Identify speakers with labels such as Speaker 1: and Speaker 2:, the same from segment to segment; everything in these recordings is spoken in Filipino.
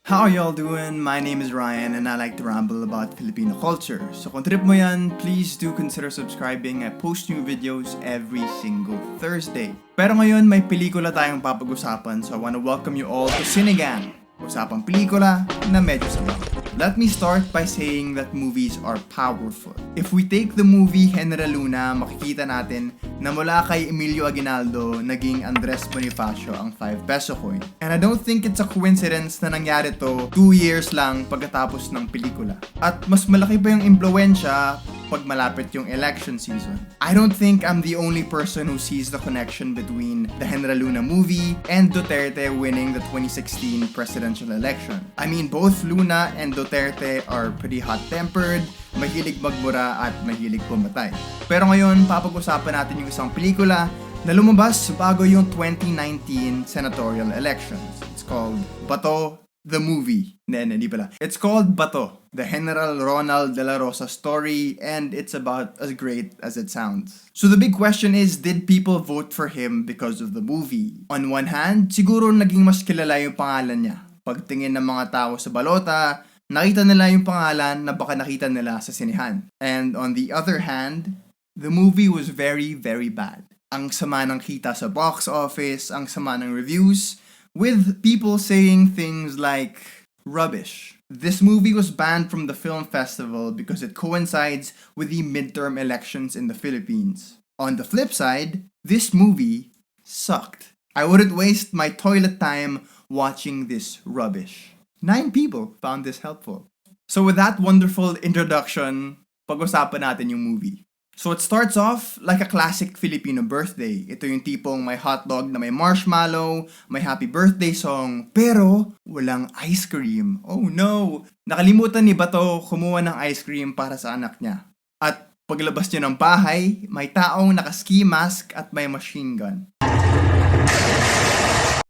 Speaker 1: How are y'all doing? My name is Ryan and I like to ramble about Filipino culture. So kung trip mo yan, please do consider subscribing. I post new videos every single Thursday. Pero ngayon may pelikula tayong papag-usapan, so I wanna welcome you all to Cinegang. Usapang pelikula na medyo sabaw. Let me start by saying that movies are powerful. If we take the movie General Luna, makikita natin na mula kay Emilio Aguinaldo, naging Andres Bonifacio ang 5 peso coin. And I don't think it's a coincidence na nangyari to 2 years lang pagkatapos ng pelikula. At mas malaki pa yung impluensya pag malapit yung election season. I don't think I'm the only person who sees the connection between the General Luna movie and Duterte winning the 2016 presidential election. I mean, both Luna and Duterte are pretty hot-tempered, mahilig magmura at mahilig pumatay. Pero ngayon, papag-usapan natin yung isang pelikula na lumabas bago yung 2019 senatorial elections. It's called Bato, the movie. Hindi pala. It's called Bato, the General Ronald Dela Rosa Story, and it's about as great as it sounds. So the big question is, did people vote for him because of the movie? On one hand, siguro naging mas kilala yung pangalan niya. Pagtingin ng mga tao sa balota, nakita nila yung pangalan na baka nakita nila sa sinehan. And on the other hand, the movie was very, very bad. Ang sama ng kita sa box office, ang sama ng reviews, with people saying things like, rubbish. This movie was banned from the film festival because it coincides with the midterm elections in the Philippines. On the flip side, this movie sucked. I wouldn't waste my toilet time watching this rubbish. 9 people found this helpful. So with that wonderful introduction, pag-usapan natin yung movie. So it starts off like a classic Filipino birthday. Ito yung tipong may hotdog na may marshmallow, may happy birthday song, pero walang ice cream. Oh no! Nakalimutan ni Bato kumuha ng ice cream para sa anak niya. At paglabas niya ng bahay, may taong naka-ski mask at may machine gun.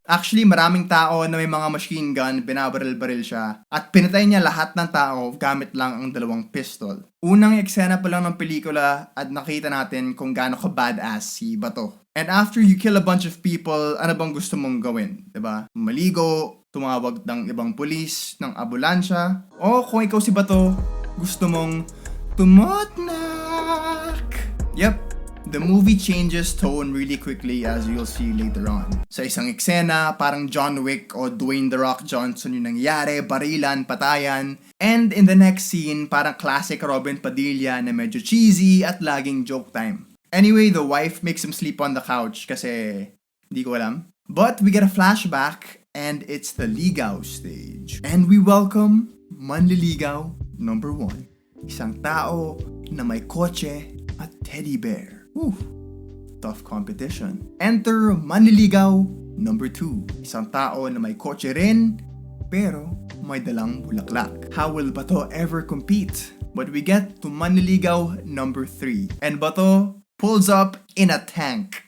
Speaker 1: Actually, maraming tao na may mga machine gun, binabaril-baril siya, at pinatay niya lahat ng tao gamit lang ang 2 pistol. Unang eksena pa lang ng pelikula at nakita natin kung gaano ka badass si Bato. And after you kill a bunch of people, ano bang gusto mong gawin? Diba? Maligo, tumawag ng ibang pulis, ng ambulansya, o kung ikaw si Bato, gusto mong tumotnak. Yep. The movie changes tone really quickly as you'll see later on. Sa isang eksena, parang John Wick o Dwayne The Rock Johnson yung nangyari, barilan, patayan. And in the next scene, parang classic Robin Padilla na medyo cheesy at laging joke time. Anyway, the wife makes him sleep on the couch kasi di ko alam. But we get a flashback and it's the ligaw stage. And we welcome manliligaw number 1. Isang tao na may kotse at teddy bear. Whew, tough competition. Enter manliligaw number 2. Isang tao na may kotse rin, pero may dalang bulaklak. How will Bato ever compete? But we get to manliligaw number 3. And Bato pulls up in a tank.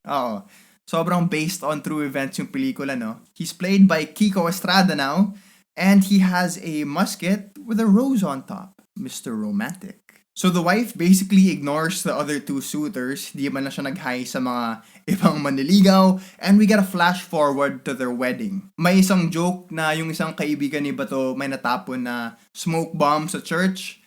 Speaker 1: Oo. Sobrang based on true events yung pelikula, no? He's played by Kiko Estrada now, and he has a musket with a rose on top. Mr. Romantic. So the wife basically ignores the other 2 suitors, di man na siya nag-hi sa mga ibang manliligaw, and we get a flash forward to their wedding. May isang joke na yung isang kaibigan ni Bato may natapon na smoke bomb sa church.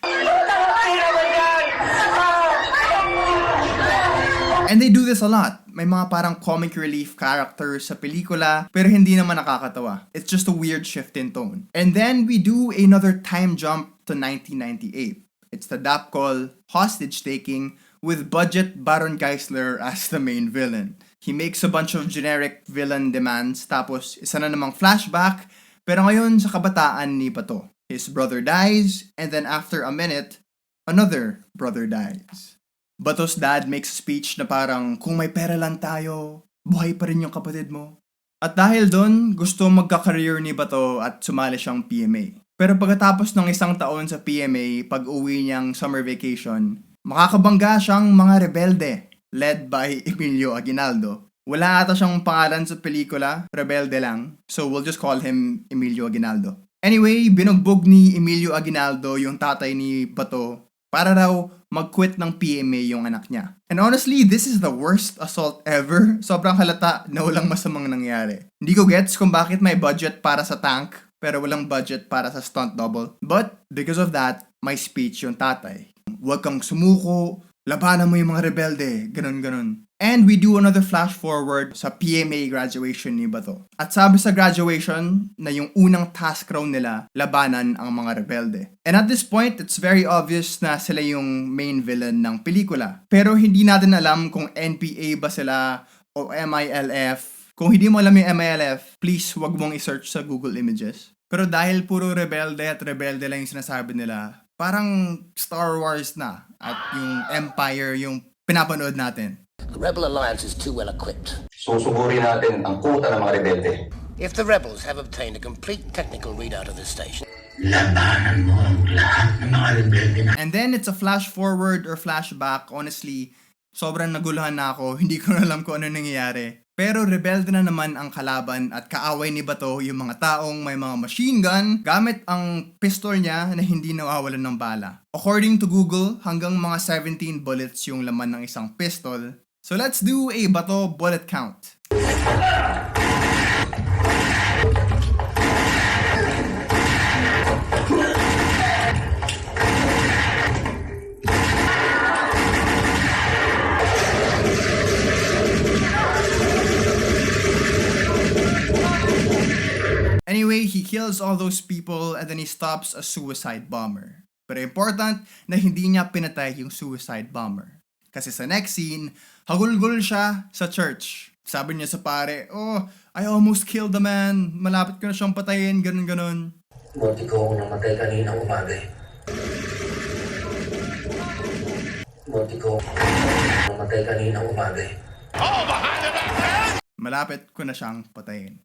Speaker 1: And they do this a lot. May mga parang comic relief characters sa pelikula, pero hindi naman nakakatawa. It's just a weird shift in tone. And then we do another time jump to 1998. It's the DAP call hostage taking with budget Baron Geisler as the main villain. He makes a bunch of generic villain demands, tapos isa na namang flashback, pero ngayon sa kabataan ni Bato. His brother dies, and then after a minute, another brother dies. Bato's dad makes a speech na parang, kung may pera lang tayo, buhay pa rin yung kapatid mo. At dahil doon, gusto magka-career ni Bato at sumali siyang PMA. Pero pagkatapos ng isang taon sa PMA, pag uwi niyang summer vacation, makakabangga siyang mga rebelde, led by Emilio Aguinaldo. Wala ata siyang pangalan sa pelikula, rebelde lang, so we'll just call him Emilio Aguinaldo. Anyway, binugbog ni Emilio Aguinaldo yung tatay ni Bato para raw mag-quit ng PMA yung anak niya. And honestly, this is the worst assault ever. Sobrang halata na walang masamang nangyari. Hindi ko gets kung bakit may budget para sa tank, pero walang budget para sa stunt double. But because of that, may speech yung tatay. Huwag kang sumuko, labanan mo yung mga rebelde, ganun-ganun. And we do another flash forward sa PMA graduation ni Bato. At sabi sa graduation na yung unang task raw nila, labanan ang mga rebelde. And at this point, it's very obvious na sila yung main villain ng pelikula. Pero hindi natin alam kung NPA ba sila o MILF. Kung hindi mo alam yung MILF, please wag mong i-search sa Google Images. Pero dahil puro rebelde at rebelde lang yung sinasabi nila, parang Star Wars na at yung Empire yung pinapanood natin.
Speaker 2: The Rebel Alliance is too well equipped.
Speaker 3: Susugurin natin ang kuta ng mga rebelde.
Speaker 2: If the rebels have obtained a complete technical readout of the station,
Speaker 4: labanan mo ang lahat ng mga rebelde na.
Speaker 1: And then it's a flash forward or flashback. Honestly, sobrang naguluhan na ako. Hindi ko na alam kung ano nangyayari. Pero rebelde na naman ang kalaban at kaaway ni Bato yung mga taong may mga machine gun gamit ang pistol niya na hindi nawawalan ng bala. According to Google, hanggang mga 17 bullets yung laman ng isang pistol. So let's do a Bato bullet count. Anyway, he kills all those people and then he stops a suicide bomber. Pero important na hindi niya pinatay yung suicide bomber. Kasi sa next scene, hagulgul siya sa church. Sabi niya sa pare, "Oh, I almost killed the man. Malapit ko na siyang patayin, ganun-ganun."
Speaker 4: Buti ko akong namatay kaninang umaga eh. Buti ko namatay kaninang umaga eh.
Speaker 1: Malapit ko na siyang patayin.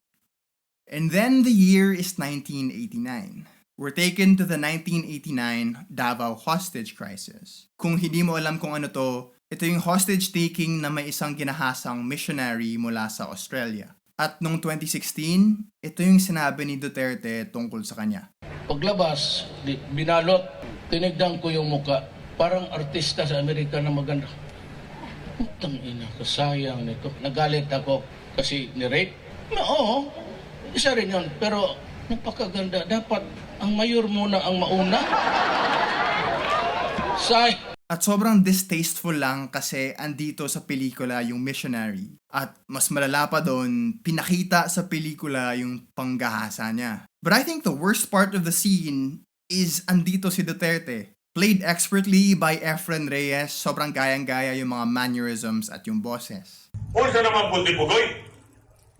Speaker 1: And then the year is 1989. We're taken to the 1989 Davao hostage crisis. Kung hindi mo alam kung ano to, ito yung hostage taking na may isang ginahasang missionary mula sa Australia. At noong 2016, ito yung sinabi ni Duterte tungkol sa kanya.
Speaker 5: Paglabas, binalot, tinignan ko yung muka. Parang artista sa Amerika na maganda. Putang ina, kasayang nito. Nagalit ako kasi ni-rape. Oo, isa rin yun. Pero napakaganda. Dapat ang mayor muna ang mauna.
Speaker 1: At sobrang distasteful lang kasi andito sa pelikula yung missionary. At mas malala pa doon, pinakita sa pelikula yung panggahasa niya. But I think the worst part of the scene is andito si Duterte. Played expertly by Efren Reyes, sobrang gayang-gaya yung mga mannerisms at yung boses.
Speaker 6: Unsa naman punti pugoy?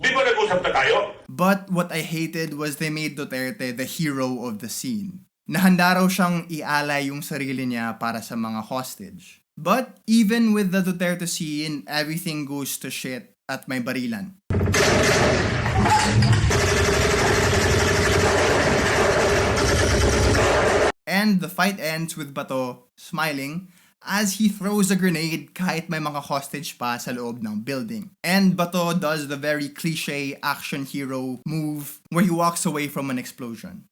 Speaker 6: Di ba nag-usap na tayo?
Speaker 1: But what I hated was they made Duterte the hero of the scene. Nahanda raw siyang ialay yung sarili niya para sa mga hostage. But even with the Duterte scene, everything goes to shit at may barilan. And the fight ends with Bato smiling as he throws a grenade kahit may mga hostage pa sa loob ng building. And Bato does the very cliche action hero move where he walks away from an explosion.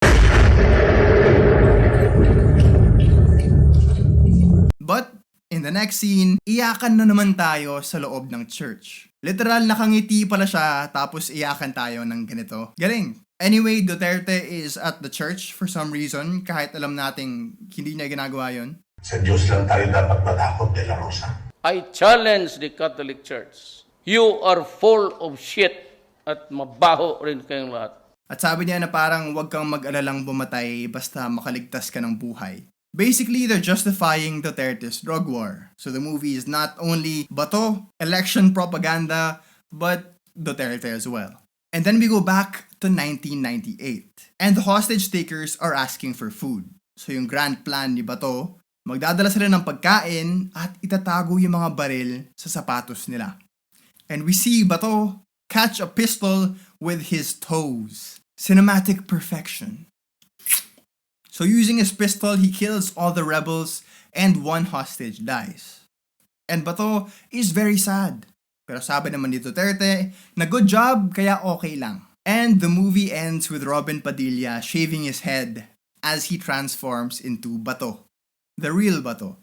Speaker 1: But in the next scene, iyakan na naman tayo sa loob ng church. Literal nakangiti pala siya tapos iyakan tayo ng ganito. Galing! Anyway, Duterte is at the church for some reason kahit alam nating hindi niya ginagawa yon.
Speaker 4: Sa Diyos lang tayo dapat matakot, Dela Rosa.
Speaker 5: I challenge the Catholic Church. You are full of shit at mabaho rin kayong lahat.
Speaker 1: At sabi niya na parang huwag kang mag-alalang bumatay basta makaligtas ka ng buhay. Basically, they're justifying Duterte's drug war. So the movie is not only Bato, election propaganda, but Duterte as well. And then we go back to 1998. And the hostage takers are asking for food. So yung grand plan ni Bato, magdadala sila ng pagkain at itatago yung mga baril sa sapatos nila. And we see Bato catch a pistol with his toes. Cinematic perfection. So using his pistol, he kills all the rebels and one hostage dies. And Bato is very sad. Pero sabi naman ni Duterte na good job kaya okay lang. And the movie ends with Robin Padilla shaving his head as he transforms into Bato. The real Bato.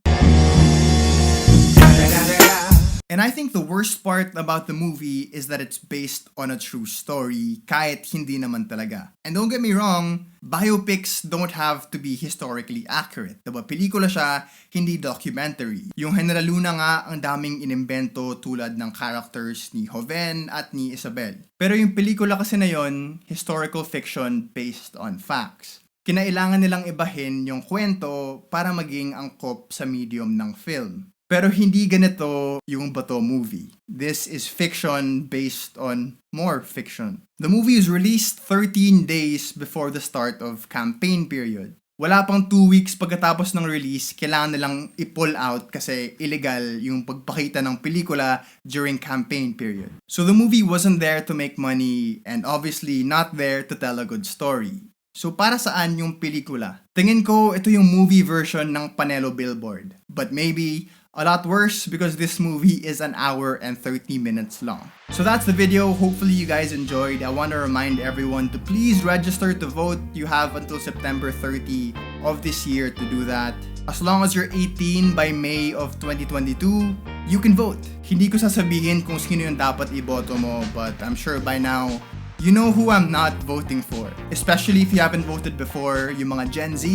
Speaker 1: And I think the worst part about the movie is that it's based on a true story, kahit hindi naman talaga. And don't get me wrong, biopics don't have to be historically accurate. Diba? Pelikula siya, hindi documentary. Yung General Luna nga, ang daming inimbento tulad ng characters ni Joven at ni Isabel. Pero yung pelikula kasi na yon, historical fiction based on facts. Kinailangan nilang ibahin yung kwento para maging angkop sa medium ng film. Pero hindi ganito yung Bato movie. This is fiction based on more fiction. The movie is released 13 days before the start of campaign period. Wala pang 2 weeks pagkatapos ng release, kailangan nilang i-pull out kasi illegal yung pagpakita ng pelikula during campaign period. So the movie wasn't there to make money and obviously not there to tell a good story. So para saan yung pelikula? Tingin ko ito yung movie version ng Panelo Billboard. But maybe a lot worse because this movie is an hour and 30 minutes long. So that's the video. Hopefully you guys enjoyed. I want to remind everyone to please register to vote. You have until September 30 of this year to do that. As long as you're 18 by May of 2022, you can vote. Hindi ko sasabihin kung sino yung dapat iboto mo, but I'm sure by now, you know who I'm not voting for. Especially if you haven't voted before, yung mga Gen Z,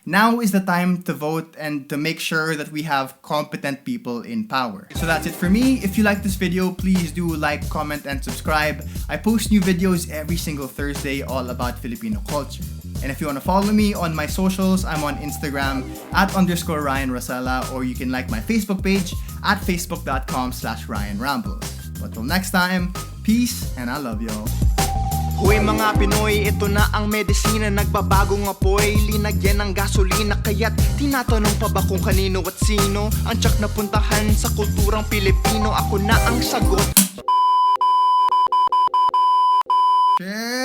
Speaker 1: now is the time to vote and to make sure that we have competent people in power. So that's it for me. If you like this video, please do like, comment, and subscribe. I post new videos every single Thursday all about Filipino culture. And if you want to follow me on my socials, I'm on Instagram @_Ryan Rosella, or you can like my Facebook page at facebook.com/Ryan Rambles. But till next time, peace and I love y'all.
Speaker 7: Hoy mga Pinoy, ito na ang medisina, nagbabagong apoy, linagyan ng gasolina, kaya't tinatanong pa ba kung kanino at sino ang tiyak na puntahan sa kulturang Pilipino? Ako na ang sagot.
Speaker 1: Shit.